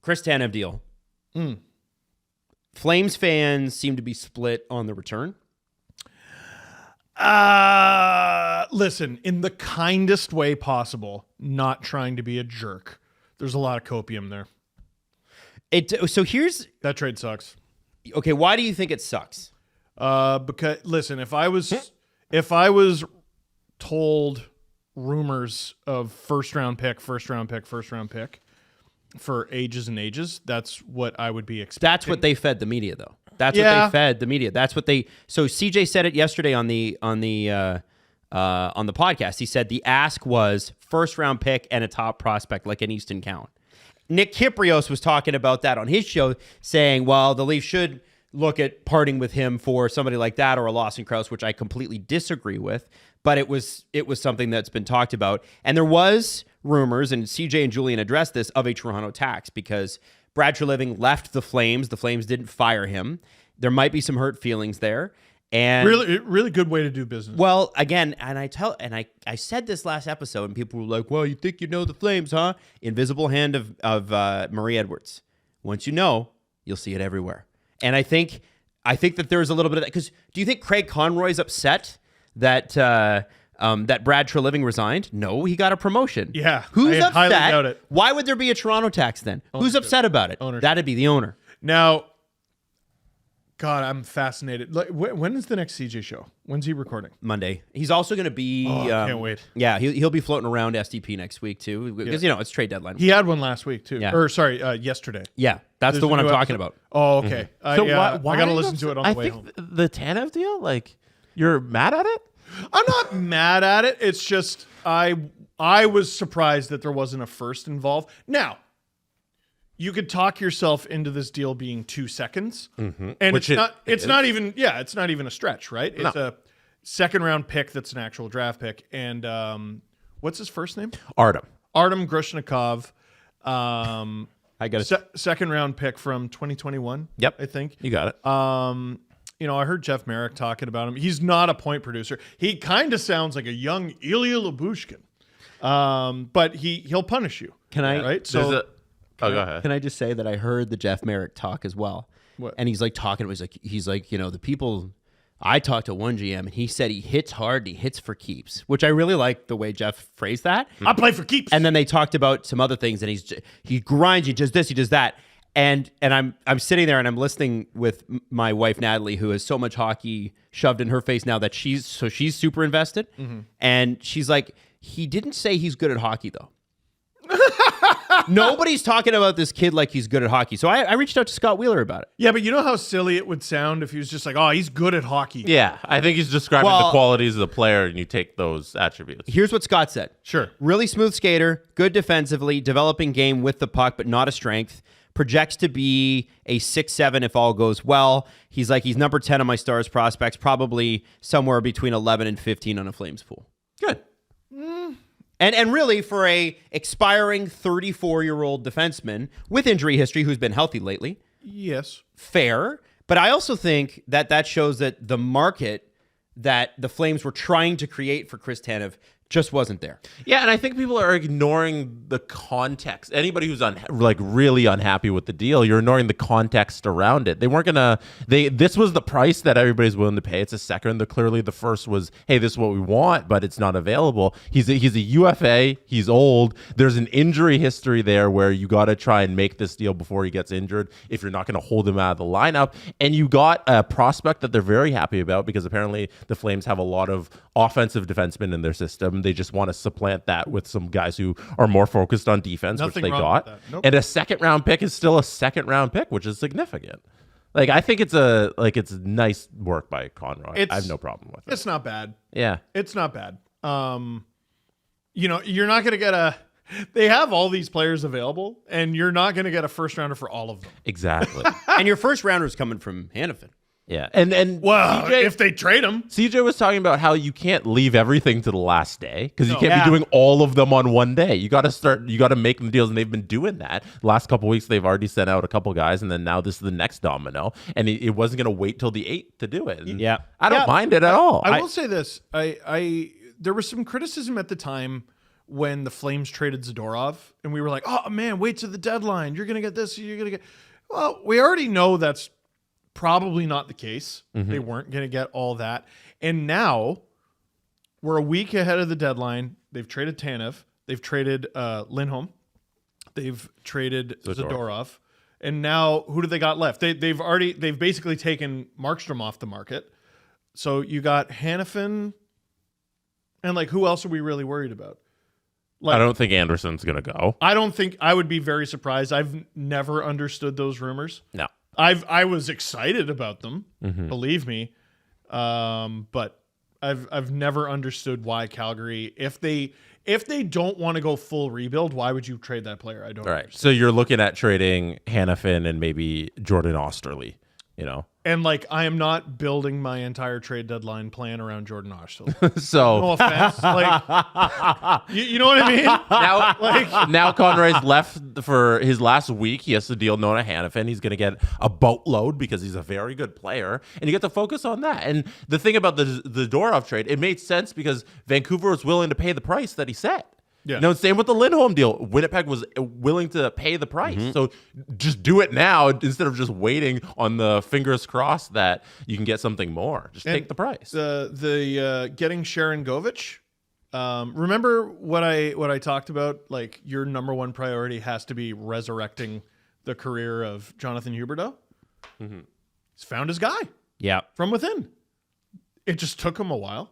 Chirs Tanev deal. Flames fans seem to be split on the return. Listen, in the kindest way possible, not trying to be a jerk. There's a lot of copium there. So here's... That trade sucks. Okay, why do you think it sucks? Because listen, if I was told rumors of first round pick for ages and ages, that's what I would be expecting. That's what they fed the media, though. That's what they fed the media. That's what they. So CJ said it yesterday on the podcast. He said the ask was first round pick and a top prospect like an Easton Cowan. Nick Kyprios was talking about that on his show, saying, well, the Leafs should look at parting with him for somebody like that or a Lawson Krause, which I completely disagree with. But it was something that's been talked about. And there was rumors, and CJ and Julian addressed this, of a Toronto tax because Brad Treliving left the Flames. The Flames didn't fire him. There might be some hurt feelings there. And really good way to do business. Well, again, and I said this last episode, and people were like, "Well, you think you know the Flames, huh?" Invisible hand of Marie Edwards. Once you know, you'll see it everywhere. And I think that there's a little bit of that. Because do you think Craig Conroy's upset that that Brad Treliving resigned? No, he got a promotion. Yeah, who's I highly upset? doubt it. Why would there be a Toronto tax then? Who's upset about it? Ownership. That'd be the owner. Now, God, I'm fascinated. Like, when is the next CJ show? When's he recording? Monday. He's also going to be... I can't wait. Yeah, he'll be floating around SDP next week, too. Because, it's trade deadline. He had one last week, too. Yeah. Or, sorry, yesterday. Yeah, that's There's the one a I'm new talking episode. about. Oh, okay. So I why got to are you listen to it on the way home. The Tanev deal, like, you're mad at it? I'm not mad at it. It's just I was surprised that there wasn't a first involved. Now, you could talk yourself into this deal being 2 seconds, and Which it's not even a stretch, right? It's a second round pick that's an actual draft pick, and what's his first name? Artem Grushnikov. I got it. Second round pick from 2021. Yep. I think You got it. I heard Jeff Merrick talking about him. He's not a point producer. He kind of sounds like a young Ilya Lyubushkin, but he'll punish you. Can I? Right? So. Go ahead. Can I just say that I heard the Jeff Merrick talk as well? What? And he's like talking. He's like, the people. I talked to one GM, and he said he hits hard, and he hits for keeps, which I really like the way Jeff phrased that. I play for keeps. And then they talked about some other things, and he grinds, he does this, he does that, and I'm sitting there and I'm listening with my wife Natalie, who has so much hockey shoved in her face now that she's super invested, and she's like, he didn't say he's good at hockey though. Nobody's talking about this kid like he's good at hockey. So I reached out to Scott Wheeler about it. Yeah, but you know how silly it would sound if he was just like, oh, he's good at hockey. Yeah, I think he's describing the qualities of the player, and you take those attributes. Here's what Scott said. Sure. Really smooth skater, good defensively, developing game with the puck, but not a strength. Projects to be a 6-7 if all goes well. He's number 10 on my Stars prospects, probably somewhere between 11 and 15 on a Flames pool. Good. And really, for a expiring 34-year-old defenseman with injury history who's been healthy lately, Yes. fair. But I also think that shows that the market that the Flames were trying to create for Chirs Tanev just wasn't there. Yeah, and I think people are ignoring the context. Anybody who's really unhappy with the deal, you're ignoring the context around it. They weren't gonna. This was the price that everybody's willing to pay. It's a second. Clearly, the first was, hey, this is what we want, but it's not available. He's a UFA. He's old. There's an injury history there where you got to try and make this deal before he gets injured. If you're not going to hold him out of the lineup, and you got a prospect that they're very happy about because apparently the Flames have a lot of offensive defensemen in their system. They just want to supplant that with some guys who are more focused on defense, Nothing which they wrong got. with that. Nope. And a second round pick is still a second round pick, which is significant. I think it's nice work by Conroy. I have no problem with it. It's not bad. Yeah. It's not bad. You're not going to get they have all these players available, and you're not going to get a first rounder for all of them. Exactly. And your first rounder is coming from Hannafin. Yeah. And Well, CJ if they trade him. CJ was talking about how you can't leave everything to the last day because you No. can't Yeah. be doing all of them on one day. You got to make the deals, and they've been doing that. The last couple of weeks, they've already sent out a couple guys, and then now this is the next domino, and it wasn't going to wait till the 8th to do it. And Yeah. I don't mind it at all. I will say this. There was some criticism at the time when the Flames traded Zadorov, and we were like, oh man, wait to the deadline. You're going to get this. You're going to get. Well, we already know that's probably not the case. They weren't going to get all that. And now we're a week ahead of the deadline. They've traded Tanev. They've traded Lindholm. They've traded Zadorov. And now who do they got left? They've basically taken Markstrom off the market. So you got Hannafin, and like who else are we really worried about? Like, I don't think Anderson's going to go. I would be very surprised. I've never understood those rumors. No. I was excited about them, believe me. But I've never understood why Calgary, if they don't want to go full rebuild, why would you trade that player? I don't understand. So you're looking at trading Hannafin and maybe Jordan Osterley, And like, I am not building my entire trade deadline plan around Jordan Osterley. So No offense. Like, you know what I mean? now Conroy's left for his last week. He has to deal Noah Hannafin. He's going to get a boatload because he's a very good player, and you get to focus on that. And the thing about the Zadorov trade, it made sense because Vancouver was willing to pay the price that he set. Yeah. Same with the Lindholm deal. Winnipeg was willing to pay the price. So just do it now instead of just waiting on the fingers crossed that you can get something more. Just take the price. The getting Sharon Govich. Remember what I talked about? Like, your number one priority has to be resurrecting the career of Jonathan Huberdeau. He's found his guy. Yeah. From within. It just took him a while.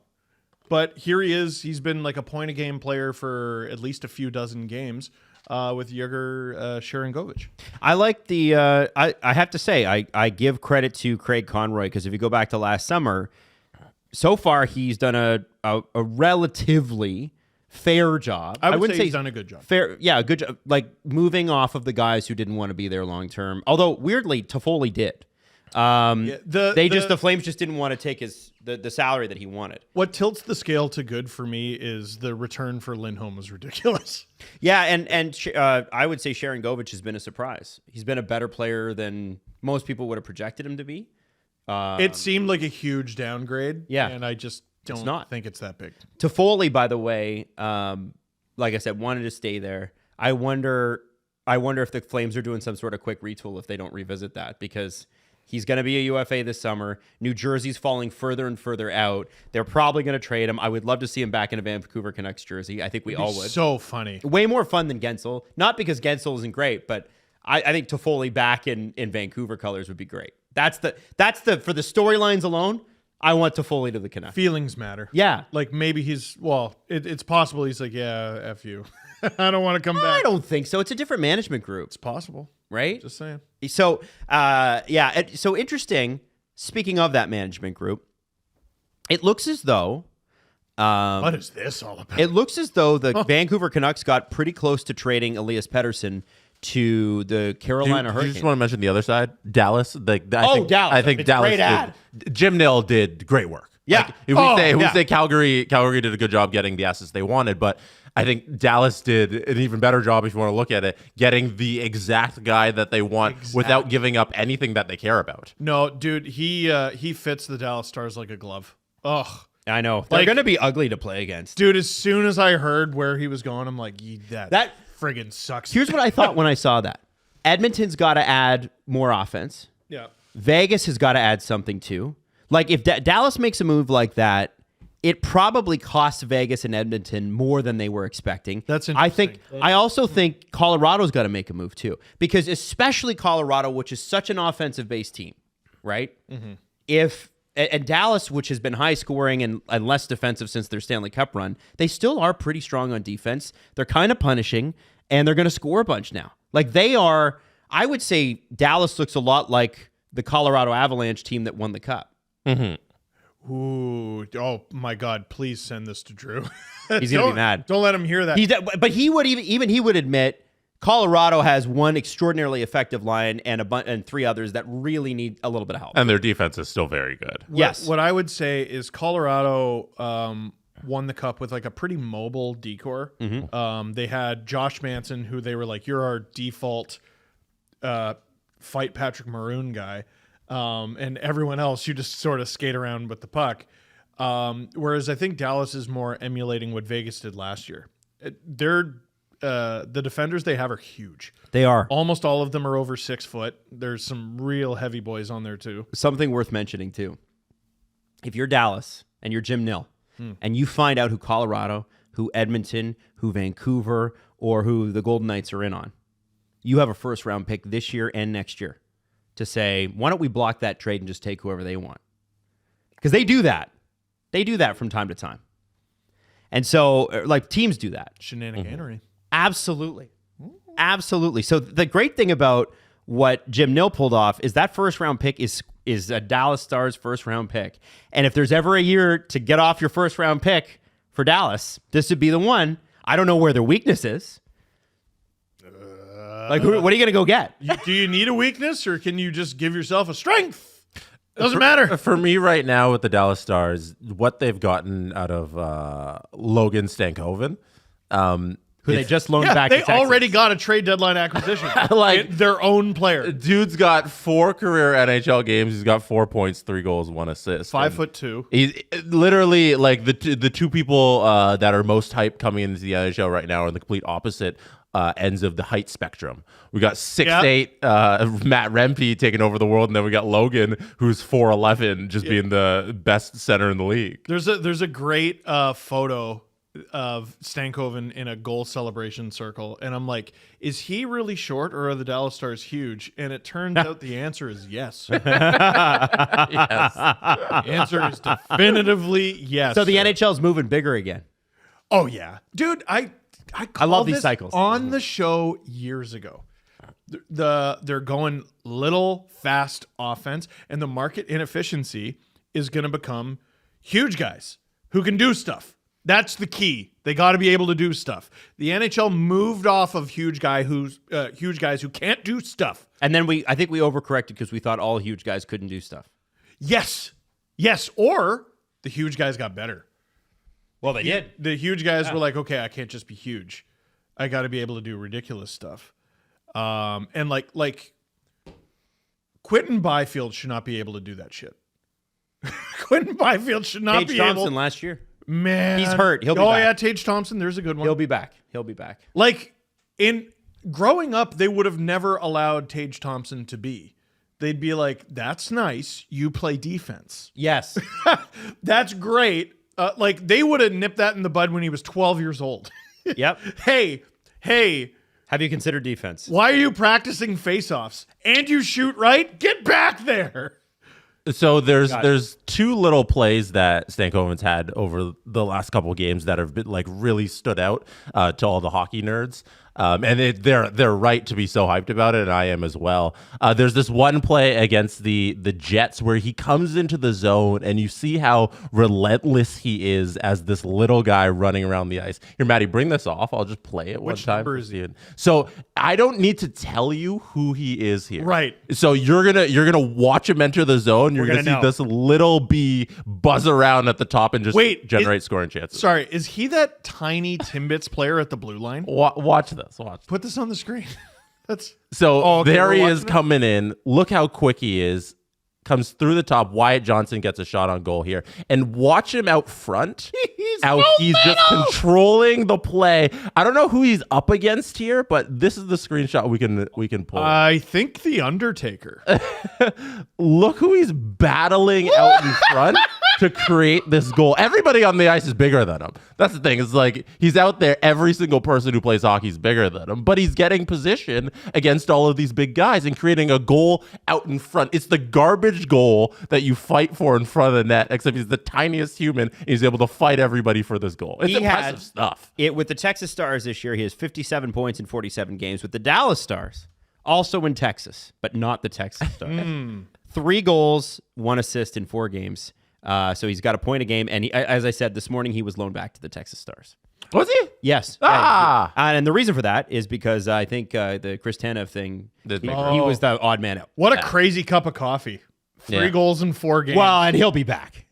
But here he is. He's been like a point-a-game player for at least a few dozen games with Yegor Sharon Govich. I like the I have to say, I give credit to Craig Conroy, because if you go back to last summer, so far he's done a relatively fair job. I would say he's done a good job. Fair, yeah, a good job. Like, moving off of the guys who didn't want to be there long term. Although weirdly, Toffoli did. The Flames just didn't want to take the salary that he wanted. What tilts the scale to good for me is the return for Lindholm was ridiculous. Yeah, and I would say Sharon Govich has been a surprise. He's been a better player than most people would have projected him to be. It seemed like a huge downgrade. Yeah, and I just don't think it's that big. Toffoli, by the way, like I said, wanted to stay there. I wonder if the Flames are doing some sort of quick retool if they don't revisit that, because he's going to be a UFA this summer. New Jersey's falling further and further out. They're probably going to trade him. I would love to see him back in a Vancouver Canucks jersey. I think we all would. So funny. Way more fun than Gensel. Not because Gensel isn't great, but I think Toffoli back in Vancouver colors would be great. That's the for the storylines alone, I want Toffoli to the Canucks. Feelings matter. Yeah. Like, maybe it's possible he's like, yeah, F you. I don't want to come back. I don't think so. It's a different management group. It's possible. Right? Just saying. So, so interesting. Speaking of that management group, it looks as though... what is this all about? It looks as though the Vancouver Canucks got pretty close to trading Elias Pettersson to the Carolina Hurricanes. You just want to mention the other side? Dallas? Dallas. I think It's Dallas great ad. Jim Nill did great work. Yeah. Like, we say Calgary did a good job getting the assets they wanted, but I think Dallas did an even better job, if you want to look at it, getting the exact guy that they want without giving up anything that they care about. No, dude, he fits the Dallas Stars like a glove. Ugh. I know. They're going to be ugly to play against. Dude, as soon as I heard where he was going, I'm like, that friggin' sucks. Here's what I thought when I saw that. Edmonton's got to add more offense. Yeah. Vegas has got to add something too. Like, if Dallas makes a move like that, it probably costs Vegas and Edmonton more than they were expecting. That's interesting. I also think Colorado's got to make a move too, because especially Colorado, which is such an offensive-based team, right? Mm-hmm. And Dallas, which has been high scoring and less defensive since their Stanley Cup run, they still are pretty strong on defense. They're kind of punishing, and they're going to score a bunch now. Like, they are, I would say Dallas looks a lot like the Colorado Avalanche team that won the Cup. Mm-hmm. Ooh, oh my God! Please send this to Drew. He's gonna be mad. Don't let him hear that. But he would he would admit Colorado has one extraordinarily effective line and three others that really need a little bit of help. And their defense is still very good. Yes. What I would say is Colorado won the Cup with like a pretty mobile decor. Mm-hmm. They had Josh Manson, who they were like, "You're our default fight Patrick Maroon guy." And everyone else, you just sort of skate around with the puck. Whereas I think Dallas is more emulating what Vegas did last year. The defenders they have are huge. They are. Almost all of them are over 6 foot. There's some real heavy boys on there too. Something worth mentioning too. If you're Dallas and you're Jim Nill and you find out who Colorado, who Edmonton, who Vancouver, or who the Golden Knights are in on, you have a first round pick this year and next year to say, why don't we block that trade and just take whoever they want? Because they do that. They do that from time to time. And so, like, teams do that. Shenaniganery. Absolutely. Absolutely. So the great thing about what Jim Nill pulled off is that first round pick is a Dallas Stars first round pick. And if there's ever a year to get off your first round pick for Dallas, this would be the one. I don't know where their weakness is. Like, what are you going to go get? Do you need a weakness, or can you just give yourself a strength? Doesn't matter. For me right now with the Dallas Stars, what they've gotten out of Logan Stankoven, Who they just loaned back they to Texas. already got a trade deadline acquisition. Like, their own player. dude's got 4 career NHL games. He's got 4 points, 3 goals, 1 assist. 5'2". He's literally like the two people that are most hyped coming into the NHL right now are the complete opposite ends of the height spectrum. We got 6'8" Matt Rempe taking over the world, and then we got Logan, who's 4'11", just being the best center in the league. There's a great photo of Stankoven in a goal celebration circle, and I'm like, is he really short, or are the Dallas Stars huge? And it turns out the answer is yes. Yes. The answer is definitively yes. So the NHL's moving bigger again. Oh yeah, dude, I called love these this cycles on the show years ago. They're going little fast offense, and the market inefficiency is going to become huge guys who can do stuff. That's the key. They got to be able to do stuff. The NHL moved off of huge guys who can't do stuff. And then I think we overcorrected because we thought all huge guys couldn't do stuff. Yes, or the huge guys got better. Well, they did. The huge guys were like, okay, I can't just be huge. I got to be able to do ridiculous stuff. And like Quentin Byfield should not be able to do that shit. Quentin Byfield should not Tage be Thompson able. last year. Man, He's hurt. He'll be oh back. yeah, Tage Thompson. There's a good one. He'll be back. He'll be back. Like in growing up, they would have never allowed Tage Thompson to be. They'd be like, "That's nice. You play defense. Yes. That's great." Like they would have nipped that in the bud when he was 12 years old. Yep. Hey, Have you considered defense? why are you practicing face-offs? And you shoot right? Get back there. So there's 2 little plays that Stankoven's had over the last couple of games that have been like really stood out to all the hockey nerds. And they're right to be so hyped about it, and I am as well. There's this one play against the Jets where he comes into the zone, and you see how relentless he is as this little guy running around the ice. Here, Maddie, bring this off. I'll just play it one Which time. number is he? So I don't need to tell you who he is here. Right. So you're gonna watch him enter the zone. You're gonna see know. this little bee buzz around at the top and just generate scoring chances. Sorry, is he that tiny Timbits player at the blue line? Watch this. Watch. Put this on the screen. That's So okay, there we're he watching is it? coming in. Look how quick he is. Comes through the top. Wyatt Johnson gets a shot on goal here. And watch him out front. He's just controlling the play. I don't know who he's up against here, but this is the screenshot we can pull. I think the Undertaker. Look who he's battling out in front to create this goal. Everybody on the ice is bigger than him. That's the thing. It's like he's out there. Every single person who plays hockey is bigger than him, but he's getting position against all of these big guys and creating a goal out in front. It's the garbage goal that you fight for in front of the net, except he's the tiniest human and he's able to fight everybody for this goal. It's impressive stuff. With the Texas Stars this year, he has 57 points in 47 games. With the Dallas Stars, also in Texas, but not the Texas Stars. 3 goals, 1 assist in 4 games. So he's got a point a game. And as I said, this morning he was loaned back to the Texas Stars. Was he? Yes. Ah! And the reason for that is because I think the Chirs Tanev thing, he was the odd man out. What a crazy cup of coffee. 3 goals in 4 games. Well, and he'll be back.